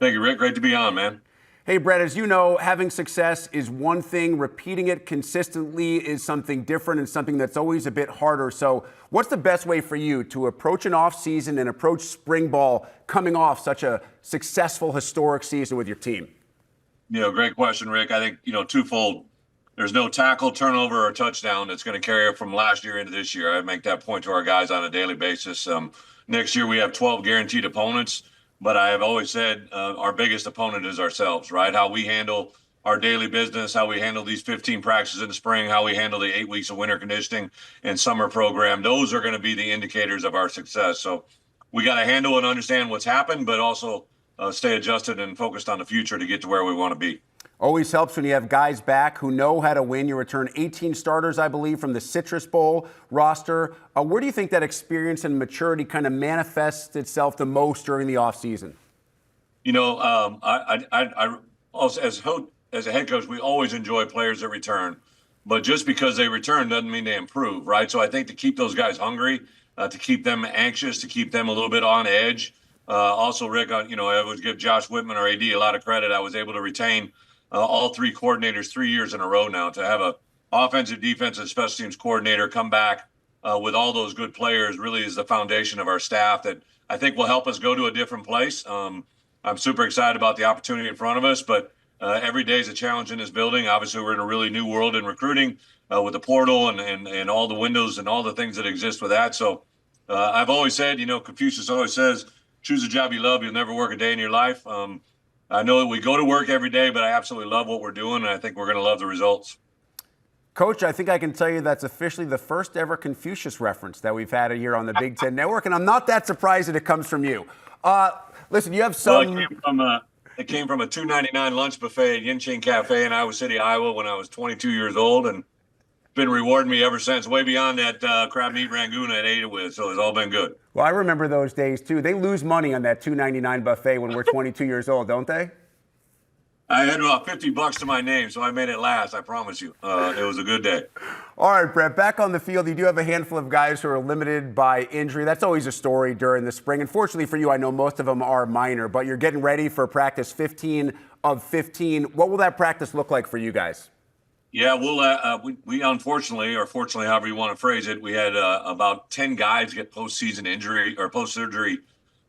Thank you, Rick. Great to be on, man. Hey, Bret, as you know, having success is one thing. Repeating it consistently is something different and something that's always a bit harder. So what's the best way for you to approach an off season and approach spring ball coming off such a successful, historic season with your team? Great question, Rick. I think, twofold. There's no tackle, turnover, or touchdown that's going to carry it from last year into this year. I make that point to our guys on a daily basis. Next year, we have 12 guaranteed opponents. But I have always said our biggest opponent is ourselves, right? How we handle our daily business, how we handle these 15 practices in the spring, how we handle the 8 weeks of winter conditioning and summer program. Those are going to be the indicators of our success. So we got to handle and understand what's happened, but also stay adjusted and focused on the future to get to where we want to be. Always helps when you have guys back who know how to win. You return 18 starters, I believe, from the Citrus Bowl roster. Where do you think that experience and maturity kind of manifests itself the most during the offseason? I also, as a head coach, we always enjoy players that return. But just because they return doesn't mean they improve, right? So I think to keep those guys hungry, to keep them anxious, to keep them a little bit on edge. Also, Rick, I would give Josh Whitman, our AD, a lot of credit. I was able to retain all three coordinators 3 years in a row now. To have a offensive, defensive, special teams coordinator come back with all those good players really is the foundation of our staff that I think will help us go to a different place. I'm super excited about the opportunity in front of us, but every day is a challenge in this building. Obviously, we're in a really new world in recruiting with the portal and all the windows and all the things that exist with that. So I've always said, Confucius always says, choose a job you love. You'll never work a day in your life. I know that we go to work every day, but I absolutely love what we're doing, and I think we're going to love the results. Coach, I think I can tell you that's officially the first ever Confucius reference that we've had here on the Big Ten Network, and I'm not that surprised that it comes from you. Listen, you have some... Well, it came from a $2.99 lunch buffet at Yinching Cafe in Iowa City, Iowa when I was 22 years old, and been rewarding me ever since, way beyond that crab meat rangoon I ate it with, so it's all been good. Well, I remember those days, too. They lose money on that $2.99 buffet when we're 22 years old, don't they? I had about $50 to my name, so I made it last, I promise you. It was a good day. All right, Bret, back on the field, you do have a handful of guys who are limited by injury. That's always a story during the spring. Unfortunately for you, I know most of them are minor, but you're getting ready for practice 15 of 15. What will that practice look like for you guys? Yeah, we unfortunately, or fortunately, however you want to phrase it, we had about 10 guys get postseason injury or postseason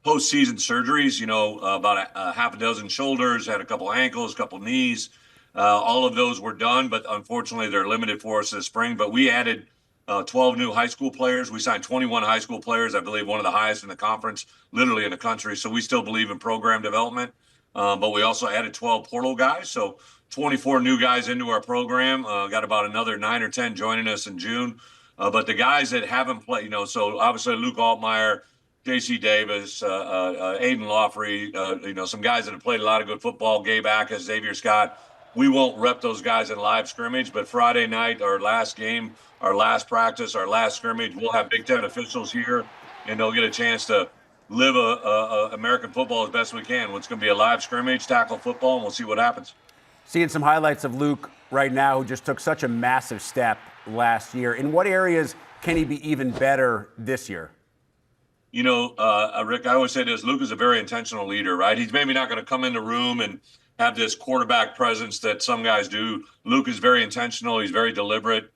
surgeries. About a half a dozen shoulders, had a couple ankles, a couple knees. All of those were done, but unfortunately, they're limited for us this spring. But we added 12 new high school players. We signed 21 high school players, I believe one of the highest in the conference, literally in the country. So we still believe in program development. But we also added 12 portal guys. So 24 new guys into our program. Got about another 9 or 10 joining us in June. But the guys that haven't played, so obviously Luke Altmaier, J.C. Davis, Aiden Lawfrey, some guys that have played a lot of good football, Gabe Ackas, Xavier Scott. We won't rep those guys in live scrimmage, but Friday night, our last game, our last practice, our last scrimmage, we'll have Big Ten officials here, and they'll get a chance to live American football as best we can. It's going to be a live scrimmage, tackle football, and we'll see what happens. Seeing some highlights of Luke right now, who just took such a massive step last year. In what areas can he be even better this year? Rick, I always say this, Luke is a very intentional leader, right? He's maybe not going to come in the room and have this quarterback presence that some guys do. Luke is very intentional. He's very deliberate.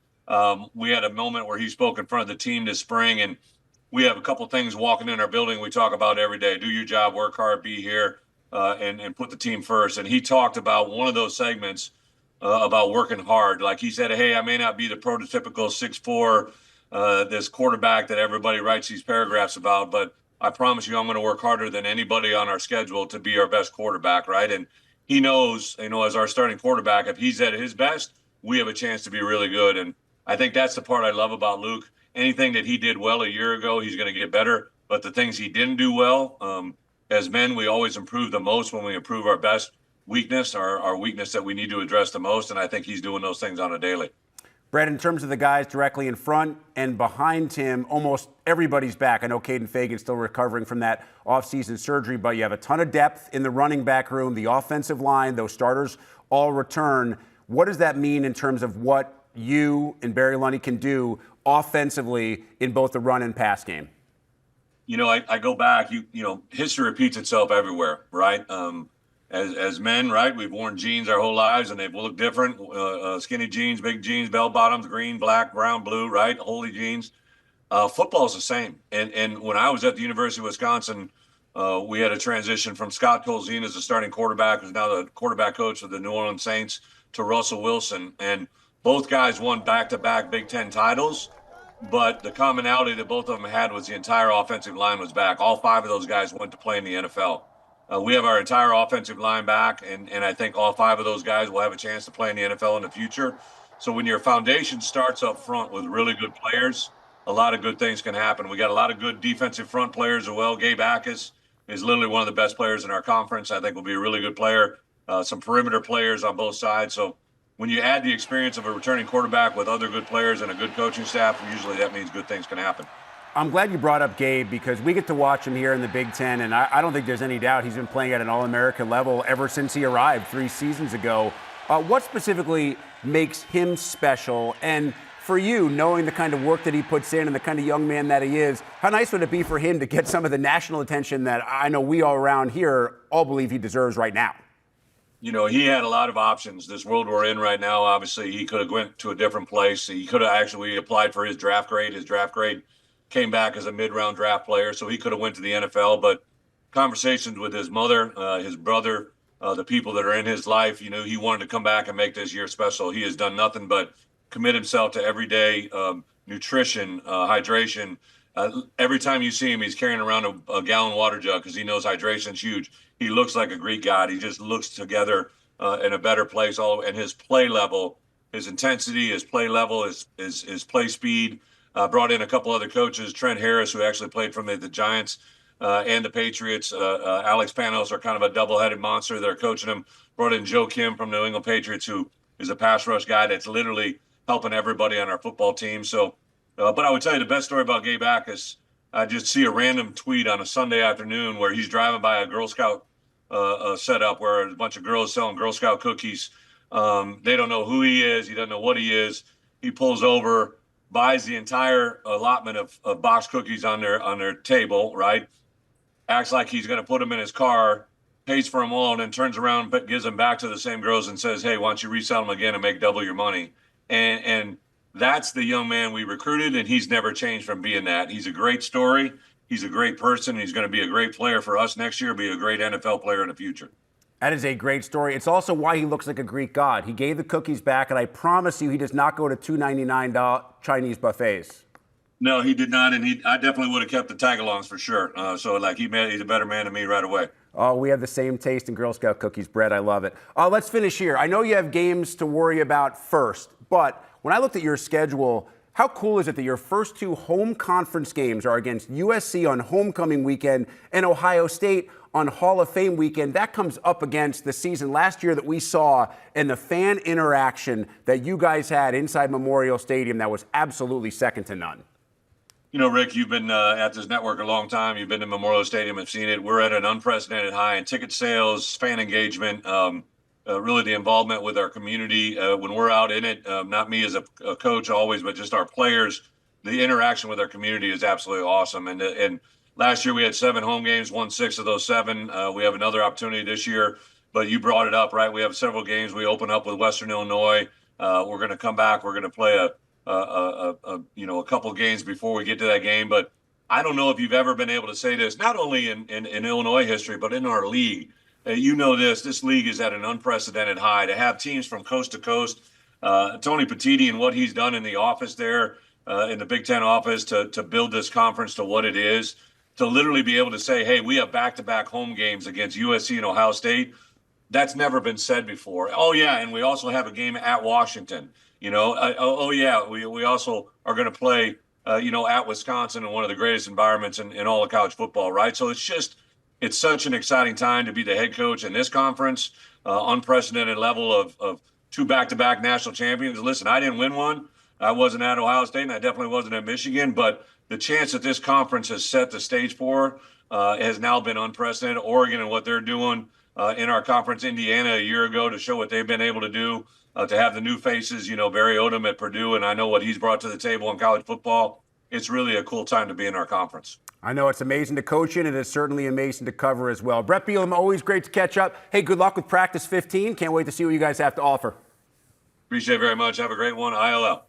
We had a moment where he spoke in front of the team this spring, and we have a couple things walking in our building we talk about every day. Do your job, work hard, be here, and put the team first. And he talked about one of those segments about working hard. Like he said, hey, I may not be the prototypical 6'4", this quarterback that everybody writes these paragraphs about, but I promise you I'm going to work harder than anybody on our schedule to be our best quarterback, right? And he knows, as our starting quarterback, if he's at his best, we have a chance to be really good. And I think that's the part I love about Luke. Anything that he did well a year ago, he's going to get better. But the things he didn't do well, as men, we always improve the most when we improve our best weakness, our weakness that we need to address the most. And I think he's doing those things on a daily. Bret, in terms of the guys directly in front and behind him, almost everybody's back. I know Caden Fagan's still recovering from that offseason surgery, but you have a ton of depth in the running back room, the offensive line, those starters all return. What does that mean in terms of what you and Barry Lunny can do offensively in both the run and pass game? I go back, history repeats itself everywhere, right? as men, right? We've worn jeans our whole lives, and they've looked different. Skinny jeans, big jeans, bell bottoms, green, black, brown, blue, right? Holy jeans. Football is the same. And when I was at the University of Wisconsin, we had a transition from Scott Colzine as the starting quarterback, who's now the quarterback coach of the New Orleans Saints, to Russell Wilson. And both guys won back-to-back Big Ten titles. But the commonality that both of them had was the entire offensive line was back. All five of those guys went to play in the NFL. We have our entire offensive line back, and I think all five of those guys will have a chance to play in the NFL in the future. So when your foundation starts up front with really good players, a lot of good things can happen. We got a lot of good defensive front players as well. Gabe Akis is literally one of the best players in our conference. I think will be a really good player. Some perimeter players on both sides. So when you add the experience of a returning quarterback with other good players and a good coaching staff, usually that means good things can happen. I'm glad you brought up Gabe because we get to watch him here in the Big Ten, and I don't think there's any doubt he's been playing at an All-American level ever since he arrived 3 seasons ago. What specifically makes him special? And for you, knowing the kind of work that he puts in and the kind of young man that he is, how nice would it be for him to get some of the national attention that I know we all around here all believe he deserves right now? You know, he had a lot of options. This world we're in right now, obviously, he could have went to a different place. He could have actually applied for his draft grade. His draft grade came back as a mid-round draft player, so he could have went to the NFL. But conversations with his mother, his brother, the people that are in his life, you know, he wanted to come back and make this year special. He has done nothing but commit himself to everyday nutrition, hydration. Every time you see him, he's carrying around a gallon water jug because he knows hydration's huge. He looks like a Greek god. He just looks together in a better place. And his play level, his intensity, his play level, his play speed. Brought in a couple other coaches, Trent Harris, who actually played for the Giants and the Patriots. Alex Panos are kind of a double-headed monster. They're coaching him. Brought in Joe Kim from the New England Patriots, who is a pass rush guy that's literally helping everybody on our football team. So, but I would tell you the best story about Gabe Akis, I just see a random tweet on a Sunday afternoon where he's driving by a Girl Scout setup where a bunch of girls selling Girl Scout cookies. They don't know who he is. He doesn't know what he is. He pulls over, buys the entire allotment of box cookies on their table, right? Acts like he's going to put them in his car, pays for them all, and then turns around but gives them back to the same girls and says, hey, why don't you resell them again and make double your money? And that's the young man we recruited, and he's never changed from being that. He's a great story. He's a great person. He's going to be a great player for us next year, be a great NFL player in the future. That is a great story. It's also why he looks like a Greek god. He gave the cookies back, and I promise you he does not go to $2.99 Chinese buffets. No, he did not, and I definitely would have kept the tag-alongs for sure. So, like, he's a better man than me right away. Oh, we have the same taste in Girl Scout cookies, Brett. I love it. Let's finish here. I know you have games to worry about first, but when I looked at your schedule, how cool is it that your first 2 home conference games are against USC on homecoming weekend and Ohio State on Hall of Fame weekend? That comes up against the season last year that we saw and the fan interaction that you guys had inside Memorial Stadium that was absolutely second to none. You know, Rick, you've been at this network a long time. You've been to Memorial Stadium and seen it. We're at an unprecedented high in ticket sales, fan engagement, really the involvement with our community. When we're out in it, not me as a coach always, but just our players, the interaction with our community is absolutely awesome. And last year we had 7 home games, won 6 of those 7. We have another opportunity this year, but you brought it up, right? We have several games. We open up with Western Illinois. We're going to come back. We're going to play a couple games before we get to that game. But I don't know if you've ever been able to say this, not only in Illinois history, but in our league. This league is at an unprecedented high. To have teams from coast to coast, Tony Petitti and what he's done in the office there, in the Big Ten office, to build this conference to what it is, to literally be able to say, hey, we have back-to-back home games against USC and Ohio State. That's never been said before. Oh, yeah, and we also have a game at Washington. We also are going to play, at Wisconsin in one of the greatest environments in all of college football, right? So it's such an exciting time to be the head coach in this conference, unprecedented level of 2 back-to-back national champions. Listen, I didn't win one. I wasn't at Ohio State, and I definitely wasn't at Michigan, but the chance that this conference has set the stage for has now been unprecedented. Oregon and what they're doing in our conference, Indiana a year ago to show what they've been able to do. To have the new faces, Barry Odom at Purdue, and I know what he's brought to the table in college football. it's really a cool time to be in our conference. I know it's amazing to coach in, and it's certainly amazing to cover as well. Bret Bielema, always great to catch up. Hey, good luck with practice 15. Can't wait to see what you guys have to offer. Appreciate it very much. Have a great one. ILL.